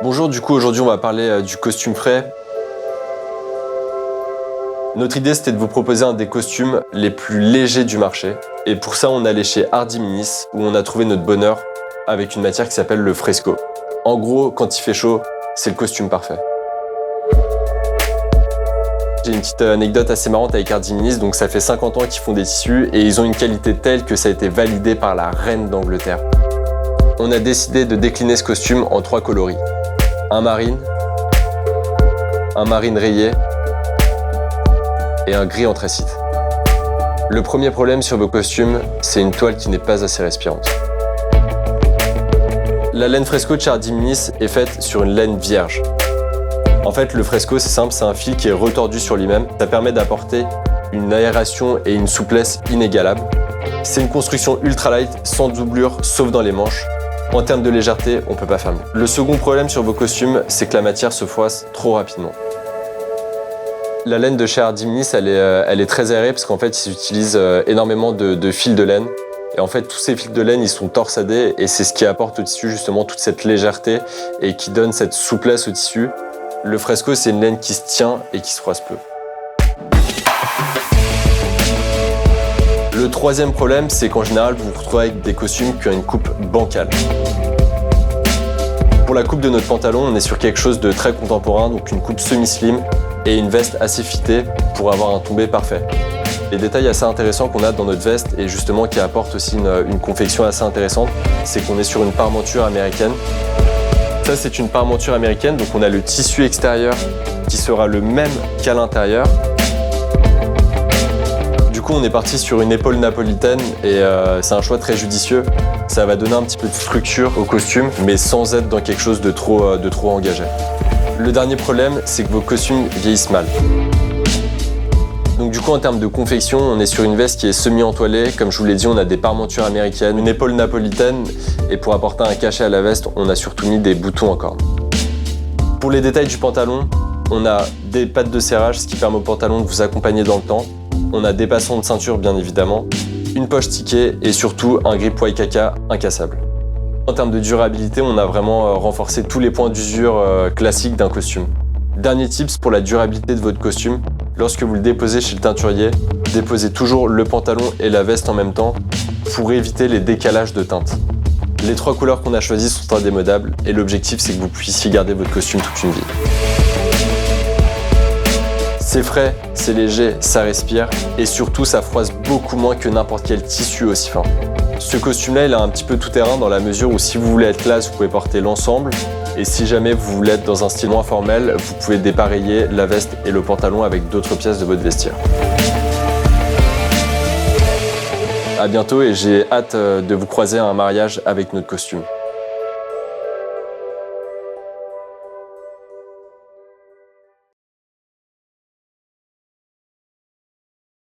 Bonjour, du coup aujourd'hui on va parler du costume frais. Notre idée c'était de vous proposer un des costumes les plus légers du marché. Et pour ça on est allé chez Hardy Minis où on a trouvé notre bonheur avec une matière qui s'appelle le fresco. En gros, quand il fait chaud, c'est le costume parfait. J'ai une petite anecdote assez marrante avec Hardy Minis, donc ça fait 50 ans qu'ils font des tissus et ils ont une qualité telle que ça a été validé par la reine d'Angleterre. On a décidé de décliner ce costume en 3 coloris. Un marine rayé et un gris anthracite. Le premier problème sur vos costumes, c'est une toile qui n'est pas assez respirante. La laine fresco de chez Hardy Minis est faite sur une laine vierge. En fait, le fresco, c'est simple, c'est un fil qui est retordu sur lui-même. Ça permet d'apporter une aération et une souplesse inégalables. C'est une construction ultra light, sans doublure, sauf dans les manches. En termes de légèreté, on peut pas faire mieux. Le second problème sur vos costumes, c'est que la matière se froisse trop rapidement. La laine de chez Hardy Minis, elle est très aérée parce qu'en fait, ils utilisent énormément de fils de laine. Et en fait, tous ces fils de laine, ils sont torsadés et c'est ce qui apporte au tissu justement toute cette légèreté et qui donne cette souplesse au tissu. Le fresco, c'est une laine qui se tient et qui se froisse peu. Le troisième problème, c'est qu'en général, vous vous retrouvez avec des costumes qui ont une coupe bancale. Pour la coupe de notre pantalon, on est sur quelque chose de très contemporain, donc une coupe semi-slim et une veste assez fitée pour avoir un tombé parfait. Les détails assez intéressants qu'on a dans notre veste et justement qui apportent aussi une confection assez intéressante, c'est qu'on est sur une parmenture américaine. Ça, c'est une parmenture américaine, donc on a le tissu extérieur qui sera le même qu'à l'intérieur. Du coup, on est parti sur une épaule napolitaine et c'est un choix très judicieux. Ça va donner un petit peu de structure au costume, mais sans être dans quelque chose de trop engagé. Le dernier problème, c'est que vos costumes vieillissent mal. Donc du coup, en termes de confection, on est sur une veste qui est semi-entoilée. Comme je vous l'ai dit, on a des parmentures américaines, une épaule napolitaine et pour apporter un cachet à la veste, on a surtout mis des boutons en corne. Pour les détails du pantalon, on a des pattes de serrage, ce qui permet au pantalon de vous accompagner dans le temps. On a des passants de ceinture, bien évidemment, une poche ticket et surtout un grip Waikaka incassable. En termes de durabilité, on a vraiment renforcé tous les points d'usure classiques d'un costume. Dernier tips pour la durabilité de votre costume, lorsque vous le déposez chez le teinturier, déposez toujours le pantalon et la veste en même temps pour éviter les décalages de teinte. Les 3 couleurs qu'on a choisies sont indémodables et l'objectif c'est que vous puissiez garder votre costume toute une vie. C'est frais, c'est léger, ça respire et surtout ça froisse beaucoup moins que n'importe quel tissu aussi fin. Ce costume-là, il a un petit peu tout terrain dans la mesure où si vous voulez être classe, vous pouvez porter l'ensemble. Et si jamais vous voulez être dans un style moins formel, vous pouvez dépareiller la veste et le pantalon avec d'autres pièces de votre vestiaire. À bientôt et j'ai hâte de vous croiser à un mariage avec notre costume.